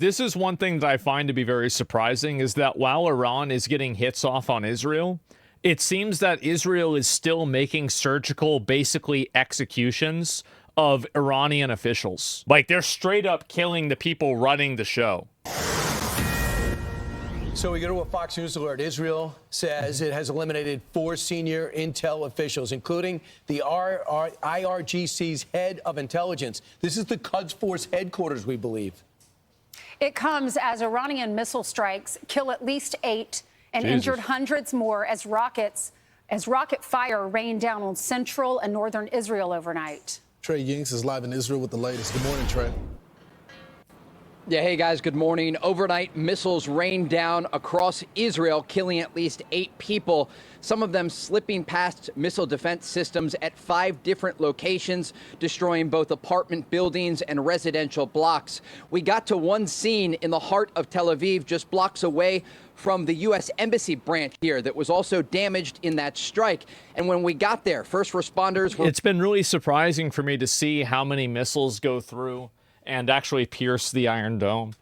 This is one thing that I find to be very surprising is that while Iran is getting hits off on Israel, it seems that Israel is still making surgical, basically executions of Iranian officials. Like, they're straight up killing the people running the show. So we go to a Fox News alert. Israel says it has eliminated 4 senior intel officials, including the IRGC's head of intelligence. This is the Quds Force headquarters, we believe. It comes as Iranian missile strikes kill at least 8 and injured hundreds more as rocket fire rained down on central and northern Israel overnight. Trey Yinks is live in Israel with the latest. Good morning, Trey. Yeah, hey guys, good morning. Overnight, missiles rained down across Israel, killing at least 8 people, some of them slipping past missile defense systems at 5 different locations, destroying both apartment buildings and residential blocks. We got to one scene in the heart of Tel Aviv, just blocks away from the U.S. Embassy branch here, that was also damaged in that strike. And when we got there, first responders were... It's been really surprising for me to see how many missiles go through and actually pierce the Iron Dome.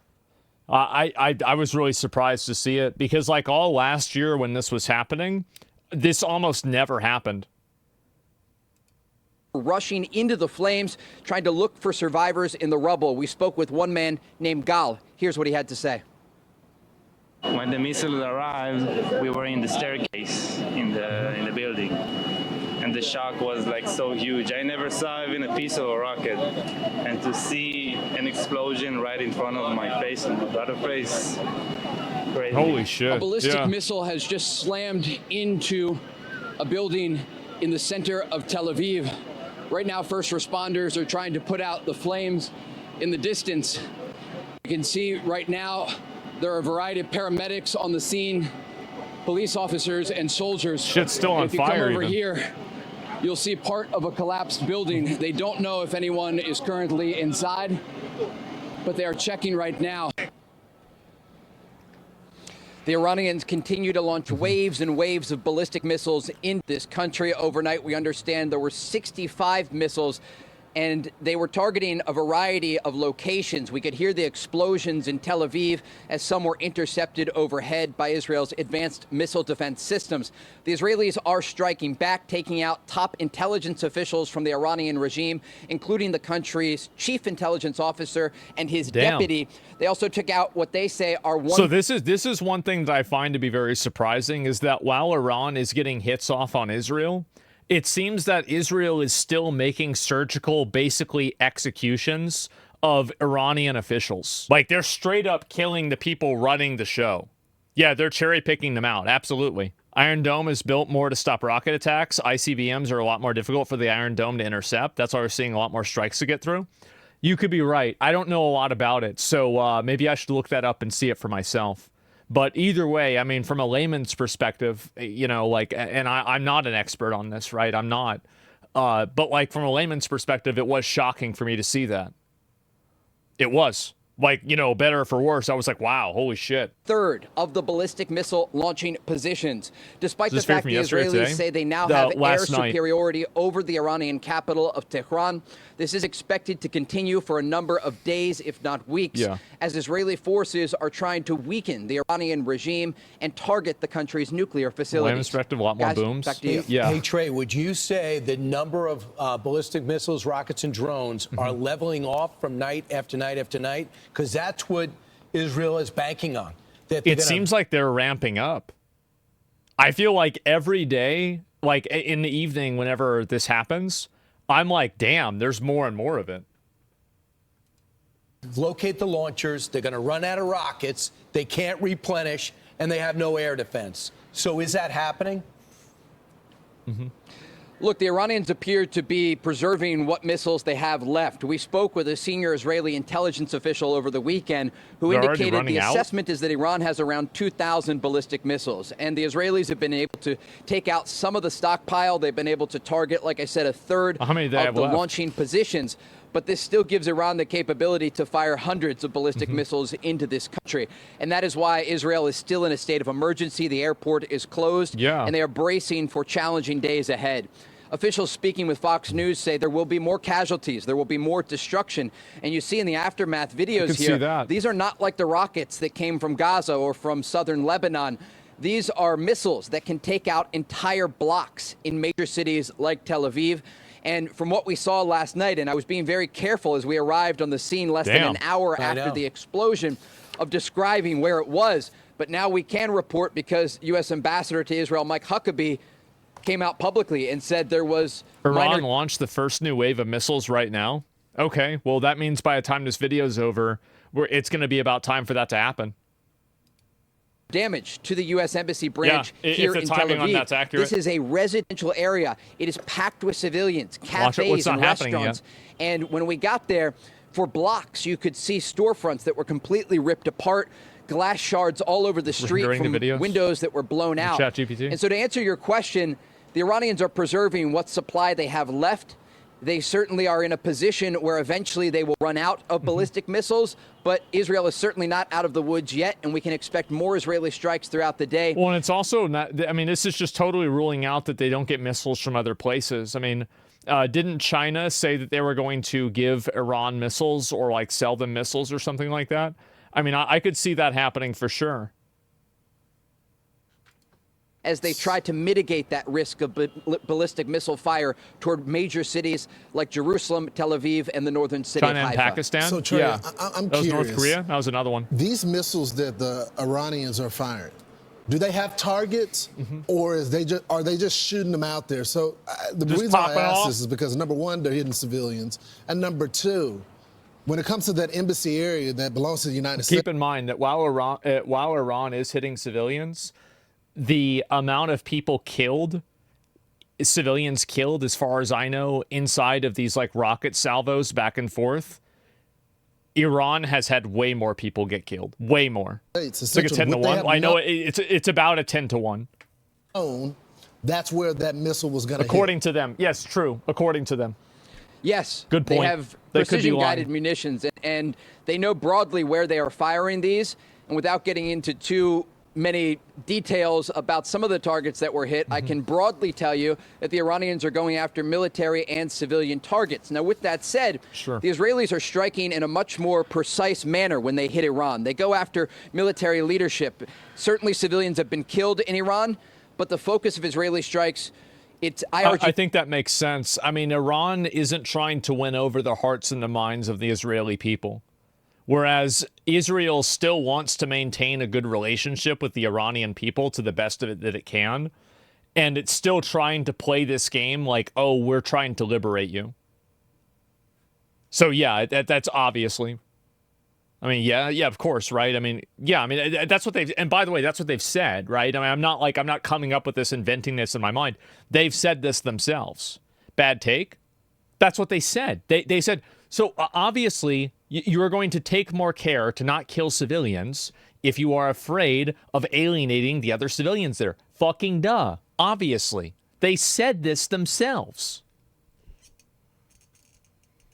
I was really surprised to see it because, like, all last year when this was happening, this almost never happened. Rushing into the flames, trying to look for survivors in the rubble. We spoke with one man named Gal. Here's what he had to say. When the missiles arrived, we were in the staircase in the building. And the shock was like so huge. I never saw even a piece of a rocket. And to see an explosion right in front of my face and my brother's face, crazy. Holy shit. A ballistic missile has just slammed into a building in the center of Tel Aviv. Right now, first responders are trying to put out the flames in the distance. You can see right now, there are a variety of paramedics on the scene, police officers and soldiers. Shit's still on fire. If you come over here, you'll see part of a collapsed building. They don't know if anyone is currently inside, but they are checking right now. The Iranians continue to launch waves and waves of ballistic missiles in this country. Overnight, we understand there were 65 missiles, and they were targeting a variety of locations. We could hear the explosions in Tel Aviv as some were intercepted overhead by Israel's advanced missile defense systems. The Israelis are striking back, taking out top intelligence officials from the Iranian regime, including the country's chief intelligence officer and his deputy. They also took out what they say are one... So this is one thing that I find to be very surprising is that while Iran is getting hits off on Israel, it seems that Israel is still making surgical, basically executions of Iranian officials. Like, they're straight up killing the people running the show. Yeah, they're cherry picking them out. Absolutely. Iron Dome is built more to stop rocket attacks. ICBMs are a lot more difficult for the Iron Dome to intercept. That's why we're seeing a lot more strikes to get through. You could be right. I don't know a lot about it, so maybe I should look that up and see it for myself. But either way, I mean, from a layman's perspective, you know, like, and I'm not an expert on this, right? I'm not. But, like, from a layman's perspective, it was shocking for me to see that. It was. Like, you know, better for worse. I was like, wow, holy shit. Third of the ballistic missile launching positions. Despite the fact the Israelis say they now have air superiority over the Iranian capital of Tehran, this is expected to continue for a number of days, if not weeks, as Israeli forces are trying to weaken the Iranian regime and target the country's nuclear facilities. Perspective, a lot more booms. Back to you. Hey, Trey, would you say the number of ballistic missiles, rockets, and drones are leveling off from night after night after night? Because that's what Israel is banking on. It seems like they're ramping up. I feel like every day, like in the evening, whenever this happens, I'm like, damn, there's more and more of it. Locate the launchers. They're going to run out of rockets. They can't replenish, and they have no air defense. So is that happening? Look, the Iranians appear to be preserving what missiles they have left. We spoke with a senior Israeli intelligence official over the weekend who indicated the assessment is that Iran has around 2,000 ballistic missiles. And the Israelis have been able to take out some of the stockpile. They've been able to target, like I said, a third of the launching positions. But this still gives Iran the capability to fire hundreds of ballistic missiles into this country. And that is why Israel is still in a state of emergency. The airport is closed, and they are bracing for challenging days ahead. Officials speaking with Fox News say there will be more casualties, there will be more destruction. And you see in the aftermath videos here, these are not like the rockets that came from Gaza or from southern Lebanon. These are missiles that can take out entire blocks in major cities like Tel Aviv. And from what we saw last night, and I was being very careful as we arrived on the scene less than an hour after the explosion, of describing where it was. But now we can report, because U.S. Ambassador to Israel Mike Huckabee came out publicly and said there was Iran launched the first new wave of missiles right now. Okay, well, that means by the time this video's over, it's going to be about time for that to happen. Damage to the U.S. Embassy branch here in Tel Aviv. On that's accurate. This is a residential area. It is packed with civilians, cafes, and restaurants. And when we got there, for blocks, you could see storefronts that were completely ripped apart, glass shards all over the street from windows that were blown out. And so to answer your question, the Iranians are preserving what supply they have left. They certainly are in a position where eventually they will run out of ballistic missiles, but Israel is certainly not out of the woods yet, and we can expect more Israeli strikes throughout the day. Well, and it's also not, I mean, this is just totally ruling out that they don't get missiles from other places. I mean, didn't China say that they were going to give Iran missiles or like sell them missiles or something like that? I mean, I could see that happening for sure. As they try to mitigate that risk of ballistic missile fire toward major cities like Jerusalem, Tel Aviv, and the northern city of Haifa. China and Pakistan? So, Trey, I'm curious. That was North Korea? That was another one. These missiles that the Iranians are firing, do they have targets, or are they just shooting them out there? So the reason I ask this is because, number one, they're hitting civilians, and number two, when it comes to that embassy area that belongs to the United States. Keep in mind that while Iran is hitting civilians, the amount of people killed, civilians killed, as far as I know, inside of these like rocket salvos back and forth, Iran has had way more people get killed. Way more. It's like a 10 to 1. I know it's about a 10 to 1. That's where that missile was going to hit. According to them. Yes, true. According to them. Yes. Good point. They have precision-guided munitions, and they know broadly where they are firing these. And without getting into too many details about some of the targets that were hit, I can broadly tell you that the Iranians are going after military and civilian targets. Now, with that said, the Israelis are striking in a much more precise manner when they hit Iran. They go after military leadership. Certainly, civilians have been killed in Iran, but the focus of Israeli strikes, I think that makes sense. I mean, Iran isn't trying to win over the hearts and the minds of the Israeli people. Whereas Israel still wants to maintain a good relationship with the Iranian people to the best of it that it can. And it's still trying to play this game like, oh, we're trying to liberate you. So, yeah, that's obviously. I mean, yeah, of course, right? I mean, yeah, I mean, that's what they've, and by the way, that's what they've said, right? I mean, I'm not coming up with this, inventing this in my mind. They've said this themselves. Bad take? That's what they said. They said, so obviously, you are going to take more care to not kill civilians if you are afraid of alienating the other civilians there. Fucking duh. Obviously. They said this themselves.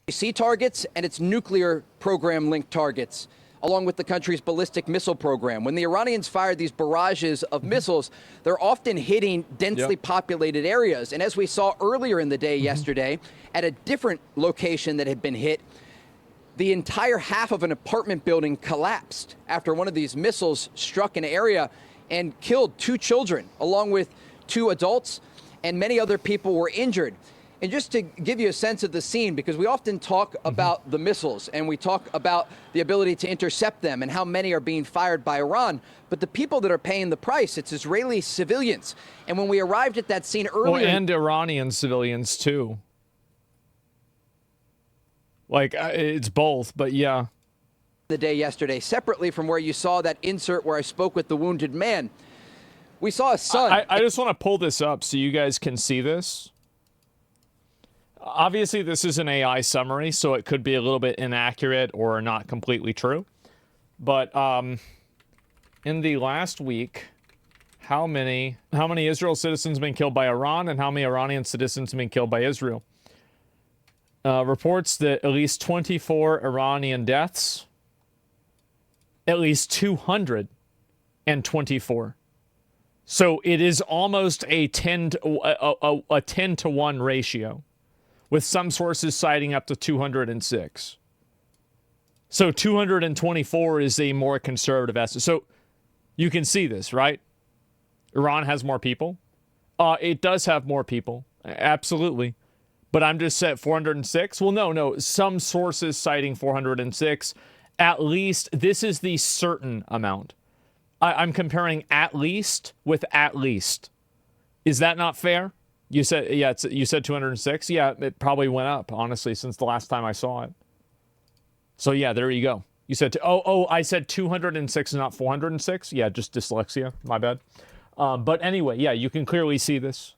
Sea targets and its nuclear program linked targets, along with the country's ballistic missile program. When the Iranians fire these barrages of missiles, they're often hitting densely populated areas. And as we saw earlier in the day yesterday, at a different location that had been hit, the entire half of an apartment building collapsed after one of these missiles struck an area and killed 2 children, along with 2 adults, and many other people were injured. And just to give you a sense of the scene, because we often talk about the missiles and we talk about the ability to intercept them and how many are being fired by Iran, but the people that are paying the price, it's Israeli civilians. And when we arrived at that scene earlier... Well, and Iranian civilians, too. Like, it's both, but yeah. The day yesterday, separately from where you saw that insert where I spoke with the wounded man, we saw a son... I just want to pull this up so you guys can see this. Obviously, this is an AI summary, so it could be a little bit inaccurate or not completely true. But in the last week, how many Israel citizens have been killed by Iran and how many Iranian citizens have been killed by Israel? Reports that at least 24 Iranian deaths, at least 224 So it is almost a 10 to 1 ratio, with some sources citing up to 206. So 224 is a more conservative estimate. So you can see this, right? Iran has more people. It does have more people, absolutely. But I'm just set 406. Well, no. Some sources citing 406. At least this is the certain amount. I'm comparing at least with at least. Is that not fair? You said, yeah, you said 206. Yeah, it probably went up, honestly, since the last time I saw it. So yeah, there you go. You said, I said 206, not 406. Yeah, just dyslexia. My bad. But anyway, yeah, you can clearly see this.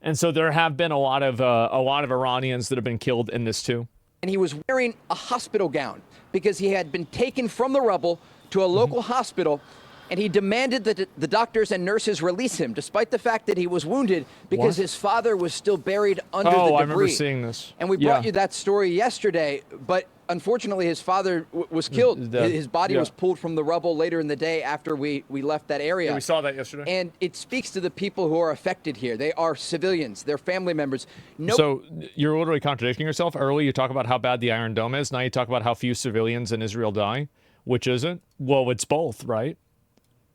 And so there have been a lot of Iranians that have been killed in this too. And he was wearing a hospital gown because he had been taken from the rubble to a local hospital, and he demanded that the doctors and nurses release him, despite the fact that he was wounded, because his father was still buried under the debris. I remember seeing this. And we brought you that story yesterday, but unfortunately his father was killed. His body was pulled from the rubble later in the day after we left that area. Yeah, we saw that yesterday. And it speaks to the people who are affected here. They are civilians. They're family members. So you're literally contradicting yourself. Earlier you talk about how bad the Iron Dome is. Now you talk about how few civilians in Israel die. Which isn't? Well, it's both, right?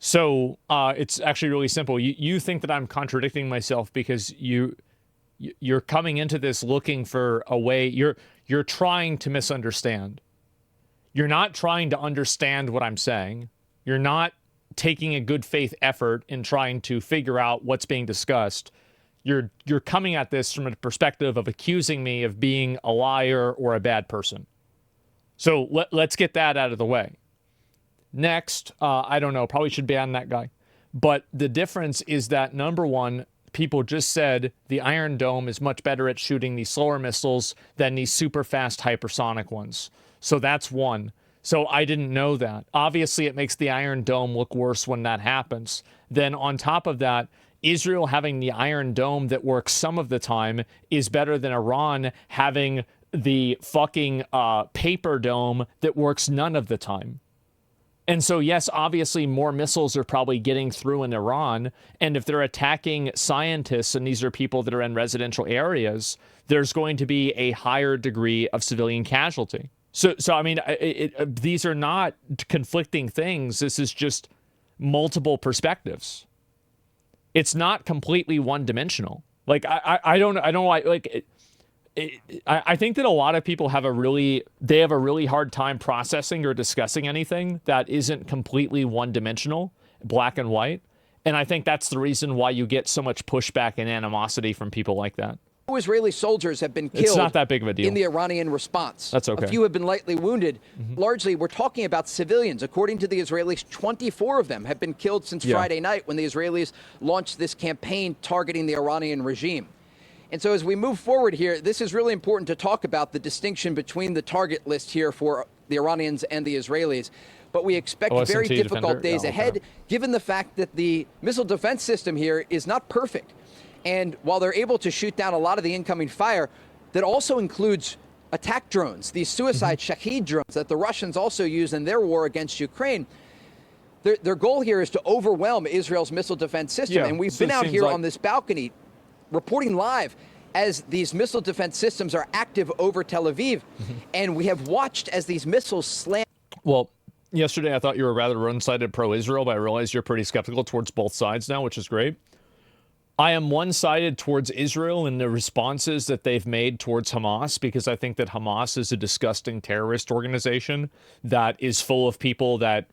So it's actually really simple. You think that I'm contradicting myself because you're coming into this looking for a way. You're trying to misunderstand. You're not trying to understand what I'm saying. You're not taking a good faith effort in trying to figure out what's being discussed. You're coming at this from a perspective of accusing me of being a liar or a bad person. So let's get that out of the way. Next, I don't know, probably should ban that guy. But the difference is that, number one, people just said the Iron Dome is much better at shooting these slower missiles than these super fast hypersonic ones. So that's one. So I didn't know that. Obviously, it makes the Iron Dome look worse when that happens. Then on top of that, Israel having the Iron Dome that works some of the time is better than Iran having the fucking paper dome that works none of the time. And so, yes, obviously more missiles are probably getting through in Iran. And if they're attacking scientists, and these are people that are in residential areas, there's going to be a higher degree of civilian casualty. So I mean, these are not conflicting things. This is just multiple perspectives. It's not completely one-dimensional. Like, I don't like I think that a lot of people have a really hard time processing or discussing anything that isn't completely one-dimensional, black and white. And I think that's the reason why you get so much pushback and animosity from people like that. Israeli soldiers have been killed. It's not that big of a deal. In the Iranian response. That's okay. A few have been lightly wounded. Largely, we're talking about civilians. According to the Israelis, 24 of them have been killed since Friday night when the Israelis launched this campaign targeting the Iranian regime. And so as we move forward here, this is really important to talk about the distinction between the target list here for the Iranians and the Israelis. But we expect very difficult days ahead, given the fact that the missile defense system here is not perfect. And while they're able to shoot down a lot of the incoming fire, that also includes attack drones, these suicide Shahed drones that the Russians also use in their war against Ukraine. Their goal here is to overwhelm Israel's missile defense system. And we've been out here on this balcony reporting live as these missile defense systems are active over Tel Aviv. And we have watched as these missiles slam. Well, yesterday I thought you were rather one-sided pro-Israel, but I realize you're pretty skeptical towards both sides now, which is great. I am one-sided towards Israel in the responses that they've made towards Hamas, because I think that Hamas is a disgusting terrorist organization that is full of people that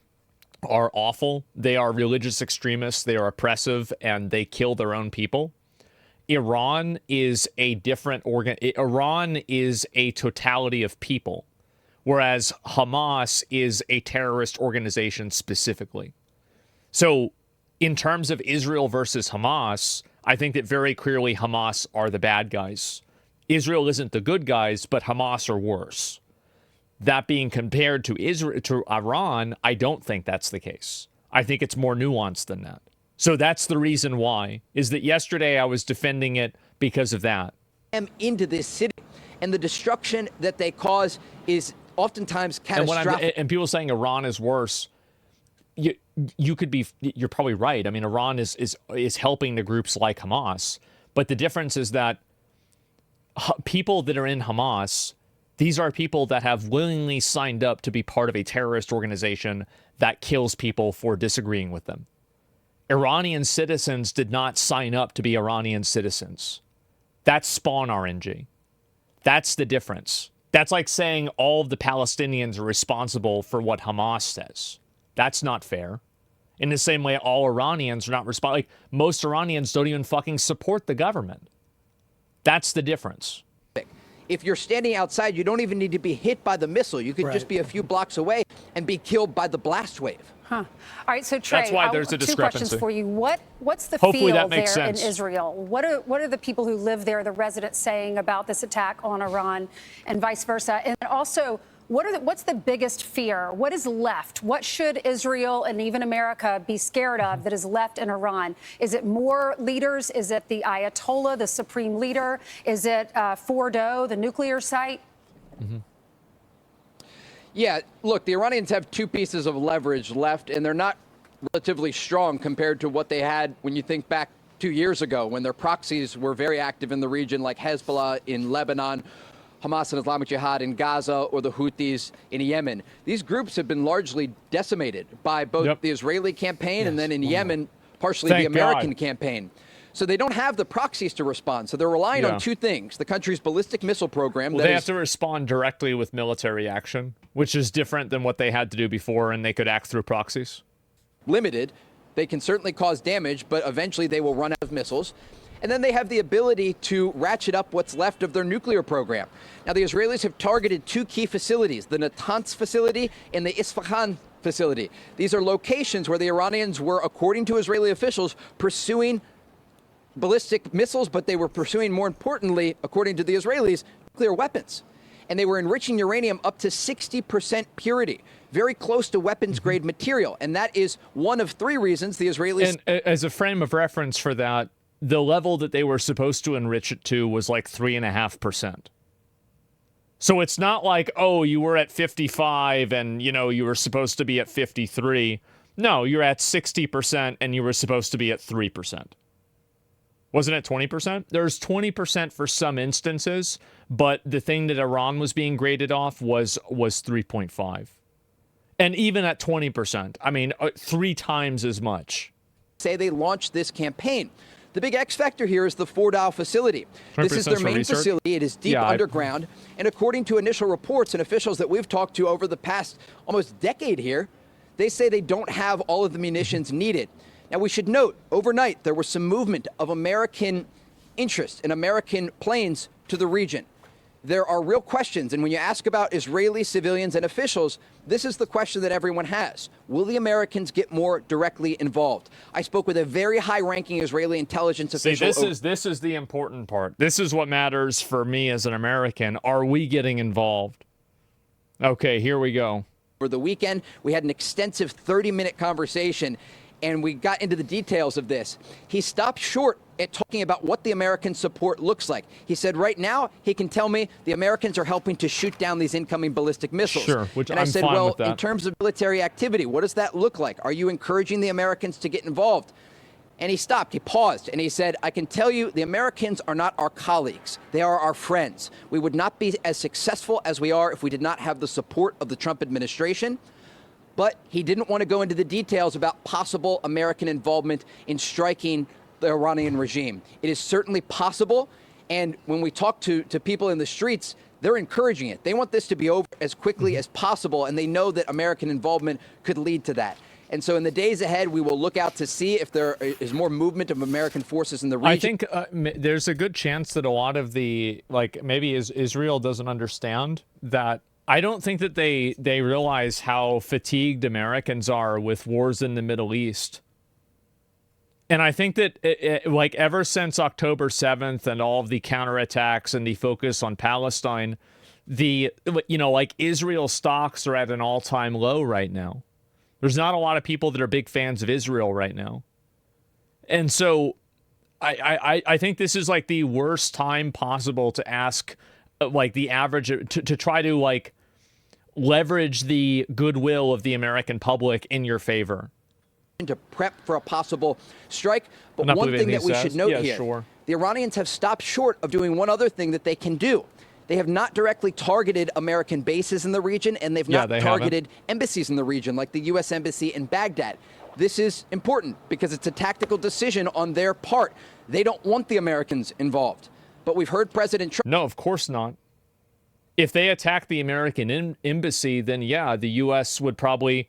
are awful. They are religious extremists, they are oppressive, and they kill their own people. Iran is a different Iran is a totality of people, whereas Hamas is a terrorist organization specifically. So in terms of Israel versus Hamas, I think that very clearly Hamas are the bad guys. Israel isn't the good guys, but Hamas are worse. That being compared to Iran, I don't think that's the case. I think it's more nuanced than that. So that's the reason why, is that yesterday I was defending it because of that. Into this city, and the destruction that they cause is oftentimes catastrophic. And people saying Iran is worse, you're probably right. I mean, Iran is helping the groups like Hamas, but the difference is that people that are in Hamas, these are people that have willingly signed up to be part of a terrorist organization that kills people for disagreeing with them. Iranian citizens did not sign up to be Iranian citizens. That's spawn RNG. That's the difference. That's like saying all of the Palestinians are responsible for what Hamas says. That's not fair. In the same way, all Iranians are not responsible. Like, most Iranians don't even fucking support the government. That's the difference. If you're standing outside, you don't even need to be hit by the missile. You could just be a few blocks away and be killed by the blast wave. Huh. All right, so Trey, that's why there's a discrepancy. 2 questions for you. What's the Hopefully feel that makes there sense. in Israel? What are the people who live there, the residents, saying about this attack on Iran and vice versa? And also, what's the biggest fear? What is left? What should Israel and even America be scared of that is left in Iran? Is it more leaders? Is it the Ayatollah, the supreme leader? Is it Fordo, the nuclear site? Mm-hmm. Yeah, look, the Iranians have 2 pieces of leverage left, and they're not relatively strong compared to what they had when you think back 2 years ago, when their proxies were very active in the region, like Hezbollah in Lebanon, Hamas and Islamic Jihad in Gaza, or the Houthis in Yemen. These groups have been largely decimated by both the Israeli campaign and then in Yemen, partially the American campaign. So they don't have the proxies to respond. So they're relying on 2 things: the country's ballistic missile program. Well, they have to respond directly with military action, which is different than what they had to do before, and they could act through proxies. Limited. They can certainly cause damage, but eventually they will run out of missiles. And then they have the ability to ratchet up what's left of their nuclear program. Now, the Israelis have targeted 2 key facilities, the Natanz facility and the Isfahan facility. These are locations where the Iranians were, according to Israeli officials, pursuing ballistic missiles, but they were pursuing, more importantly, according to the Israelis, nuclear weapons. And they were enriching uranium up to 60% purity, very close to weapons-grade material. And that is one of 3 reasons the Israelis... And as a frame of reference for that, the level that they were supposed to enrich it to was like 3.5%. So it's not like, oh, you were at 55 and, you were supposed to be at 53. No, you're at 60% and you were supposed to be at 3%. Wasn't it 20%? There's 20% for some instances, but the thing that Iran was being graded off was 3.5. And even at 20%, I mean, 3 times as much. Say they launched this campaign. The big X factor here is the Fordow facility. This is their main facility. It is deep underground. And according to initial reports and officials that we've talked to over the past almost decade here, they say they don't have all of the munitions needed. Now, we should note, overnight, there was some movement of American interest in American planes to the region. There are real questions, and when you ask about Israeli civilians and officials, this is the question that everyone has. Will the Americans get more directly involved? I spoke with a very high-ranking Israeli intelligence official. This is the important part. This is what matters for me as an American. Are we getting involved? Okay, here we go. Over the weekend, we had an extensive 30-minute conversation, and we got into the details of this. He stopped short at talking about what the American support looks like. He said right now he can tell me the Americans are helping to shoot down these incoming ballistic missiles. Sure, which and I'm I said, fine well, with that. In terms of military activity, what does that look like? Are you encouraging the Americans to get involved? And he stopped, he paused, and he said, I can tell you the Americans are not our colleagues. They are our friends. We would not be as successful as we are if we did not have the support of the Trump administration. But he didn't want to go into the details about possible American involvement in striking the Iranian regime. It is certainly possible, and when we talk to people in the streets, they're encouraging it. They want this to be over as quickly as possible, and they know that American involvement could lead to that. And so in the days ahead, we will look out to see if there is more movement of American forces in the region. I think there's a good chance that a lot of the, maybe Israel doesn't understand that. I don't think that they realize how fatigued Americans are with wars in the Middle East. And I think that, ever since October 7th and all of the counterattacks and the focus on Palestine, Israel stocks are at an all-time low right now. There's not a lot of people that are big fans of Israel right now. And so I think this is the worst time possible to ask the average to try to leverage the goodwill of the American public in your favor. to prep for a possible strike. But one thing that we should note here, the Iranians have stopped short of doing one other thing that they can do. They have not directly targeted American bases in the region, and they've not targeted embassies in the region, like the U.S. Embassy in Baghdad. This is important because it's a tactical decision on their part. They don't want the Americans involved. But we've heard President Trump... No, of course not. If they attack the American embassy, then yeah, the U.S. would probably...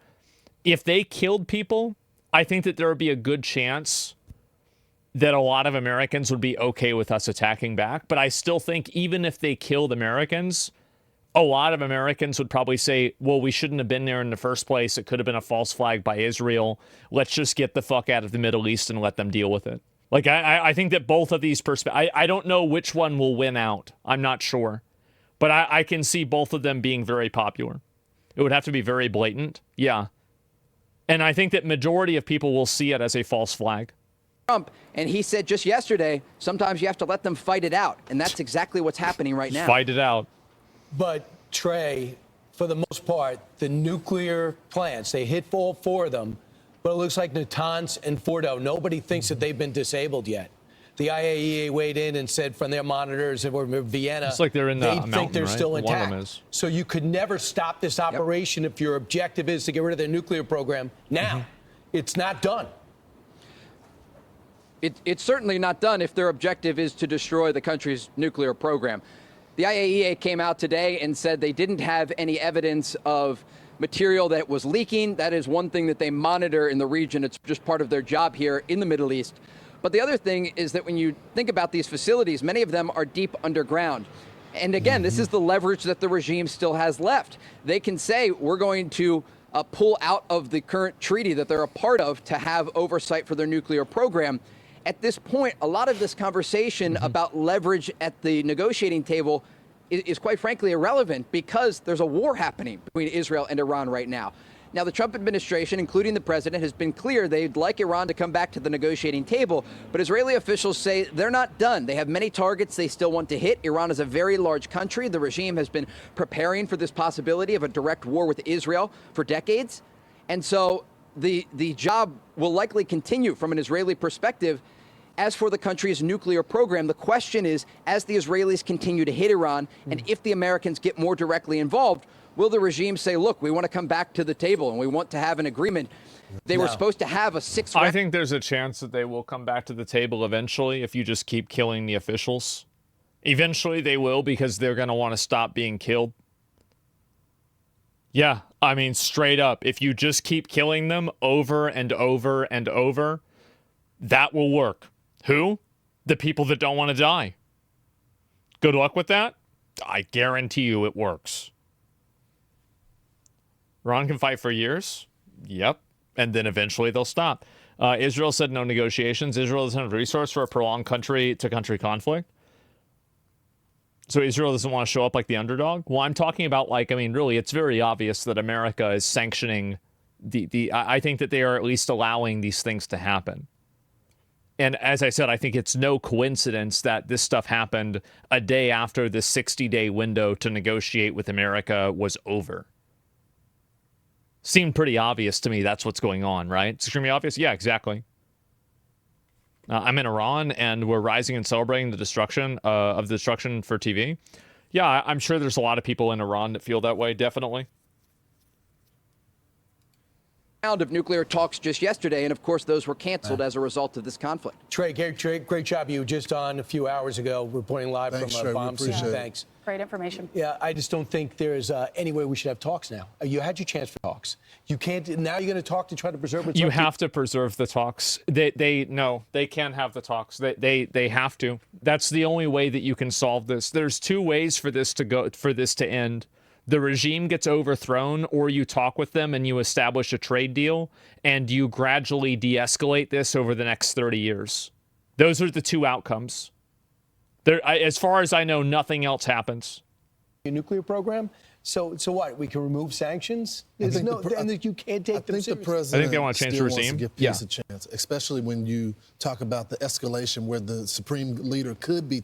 If they killed people, I think that there would be a good chance that a lot of Americans would be okay with us attacking back. But I still think even if they killed Americans, a lot of Americans would probably say, well, we shouldn't have been there in the first place. It could have been a false flag by Israel. Let's just get the fuck out of the Middle East and let them deal with it. Like, I think that both of these I don't know which one will win out. I'm not sure. But I can see both of them being very popular. It would have to be very blatant. Yeah. And I think that majority of people will see it as a false flag. Trump, and he said just yesterday, sometimes you have to let them fight it out. And that's exactly what's happening right now. Fight it out. But, Trey, for the most part, the nuclear plants, they hit all four of them, but it looks like Natanz and Fordo, nobody thinks that they've been disabled yet. The IAEA weighed in and said from their monitors in Vienna, it's like they're in the they mountain, think they're right? still One of intact. them is. So you could never stop this operation if your objective is to get rid of their nuclear program now. It's not done. It's certainly not done if their objective is to destroy the country's nuclear program. The IAEA came out today and said they didn't have any evidence of material that was leaking. That is one thing that they monitor in the region. It's just part of their job here in the Middle East. But the other thing is that when you think about these facilities, many of them are deep underground. And again, this is the leverage that the regime still has left. They can say, we're going to pull out of the current treaty that they're a part of to have oversight for their nuclear program. At this point, a lot of this conversation about leverage at the negotiating table is quite frankly irrelevant because there's a war happening between Israel and Iran right now. Now, the Trump administration, including the president, has been clear they'd like Iran to come back to the negotiating table, but Israeli officials say they're not done. They have many targets they still want to hit. Iran is a very large country. The regime has been preparing for this possibility of a direct war with Israel for decades. And so the job will likely continue from an Israeli perspective. As for the country's nuclear program, the question is, as the Israelis continue to hit Iran, and if the Americans get more directly involved, will the regime say, look, we want to come back to the table and we want to have an agreement? They were supposed to have a 6 I think there's a chance that they will come back to the table eventually if you just keep killing the officials. Eventually they will because they're going to want to stop being killed. Yeah, I mean, straight up, if you just keep killing them over and over and over, that will work. Who? The people that don't want to die. Good luck with that. I guarantee you it works. Iran can fight for years. Yep. And then eventually they'll stop. Israel said no negotiations. Israel doesn't have resource for a prolonged country-to-country conflict. So Israel doesn't want to show up like the underdog? Well, I'm talking about, like, I mean, really, it's very obvious that America is sanctioning I think that they are at least allowing these things to happen. And as I said, I think it's no coincidence that this stuff happened a day after the 60-day window to negotiate with America was over. Seemed pretty obvious to me that's what's going on, right? It's extremely obvious? Yeah, exactly. I'm in Iran, and we're rising and celebrating the destruction of the destruction for TV. Yeah, I'm sure there's a lot of people in Iran that feel that way, definitely. Round of nuclear talks just yesterday, and of course those were canceled as a result of this conflict. Trey, great job. You were just on a few hours ago reporting live from a bomb scene. Thanks. Great information. Yeah, I just don't think there's any way we should have talks now. You had your chance for talks. You can't. Now you're going to talk to try to preserve it. You have to preserve the talks. They can't have the talks. They have to. That's the only way that you can solve this. There's two ways for this to end. The regime gets overthrown, or you talk with them and you establish a trade deal, and you gradually de-escalate this over the next 30 years. Those are the two outcomes. As far as I know, nothing else happens. Your nuclear program? So what? We can remove sanctions? And you can't take them seriously. The president I think they want to change the regime. Wants to give peace a chance, especially when you talk about the escalation where the supreme leader could be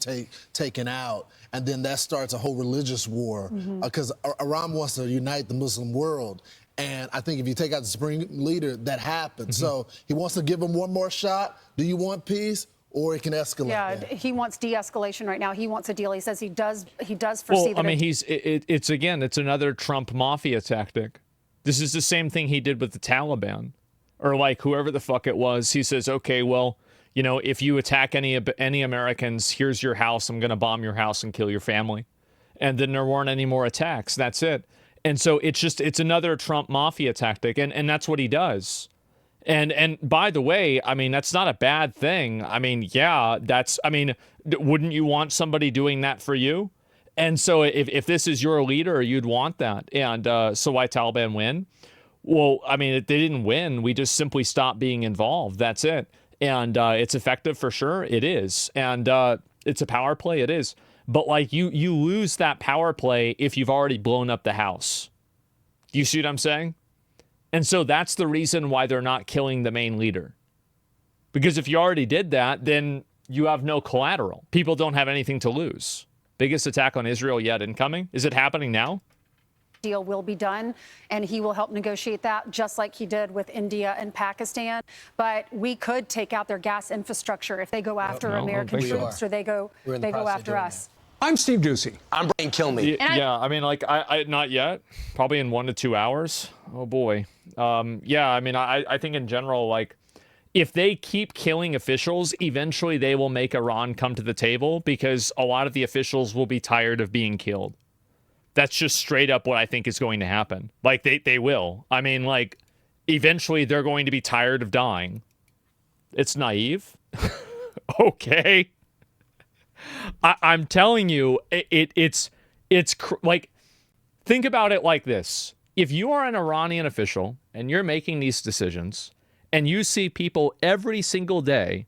taken out, and then that starts a whole religious war because Iran wants to unite the Muslim world. And I think if you take out the supreme leader, that happens. So he wants to give him one more shot. Do you want peace? Or it can escalate. Yeah, he wants de-escalation right now. He wants a deal. He says he does foresee well, that. I mean, it's another Trump mafia tactic. This is the same thing he did with the Taliban, or like whoever the fuck it was. He says, okay, well, you know, if you attack any Americans, here's your house. I'm going to bomb your house and kill your family. And then there weren't any more attacks. That's it. And so it's another Trump mafia tactic, and that's what he does. And by the way, I mean, that's not a bad thing. I mean, yeah, wouldn't you want somebody doing that for you? And so if this is your leader, you'd want that. And so why Taliban win? Well, I mean, they didn't win. We just simply stopped being involved. That's it. And it's effective for sure. It is. And it's a power play. It is. But like you lose that power play if you've already blown up the house. You see what I'm saying? And so that's the reason why they're not killing the main leader. Because if you already did that, then you have no collateral. People don't have anything to lose. Biggest attack on Israel yet incoming. Is it happening now? Deal will be done, and he will help negotiate that, just like he did with India and Pakistan. But we could take out their gas infrastructure if they go after American troops, or they go after us. I'm Steve Doocy. I'm Brian Kilmeade. Yeah, I mean, like, I not yet. Probably in 1 to 2 hours. Oh, boy. Yeah, I mean, I think in general, like, if they keep killing officials, eventually they will make Iran come to the table because a lot of the officials will be tired of being killed. That's just straight up what I think is going to happen. Like, they will. I mean, like, eventually they're going to be tired of dying. It's naive. Okay. I'm telling you, it's like, think about it like this. If you are an Iranian official and you're making these decisions and you see people every single day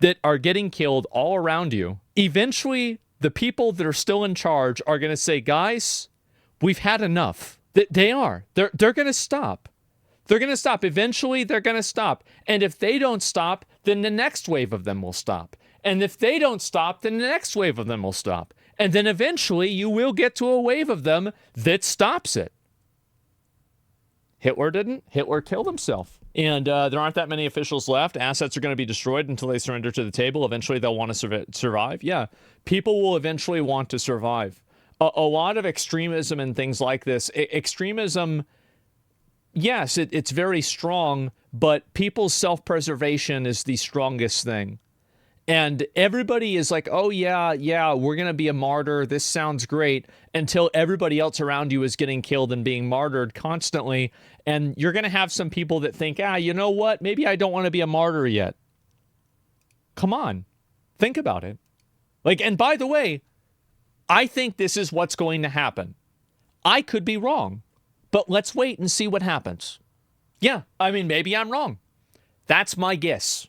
that are getting killed all around you, eventually the people that are still in charge are going to say, guys, we've had enough. They are. They're going to stop. They're going to stop. Eventually, they're going to stop. And if they don't stop, then the next wave of them will stop. And if they don't stop, then the next wave of them will stop. And then eventually you will get to a wave of them that stops it. Hitler didn't. Hitler killed himself. And there aren't that many officials left. Assets are going to be destroyed until they surrender to the table. Eventually they'll want to survive. Yeah, people will eventually want to survive. A lot of extremism and things like this. Extremism, yes, it's very strong, but people's self-preservation is the strongest thing. And everybody is like, oh, yeah, we're going to be a martyr. This sounds great, until everybody else around you is getting killed and being martyred constantly. And you're going to have some people that think, you know what? Maybe I don't want to be a martyr yet. Come on. Think about it. Like, and by the way, I think this is what's going to happen. I could be wrong, but let's wait and see what happens. Yeah, I mean, maybe I'm wrong. That's my guess.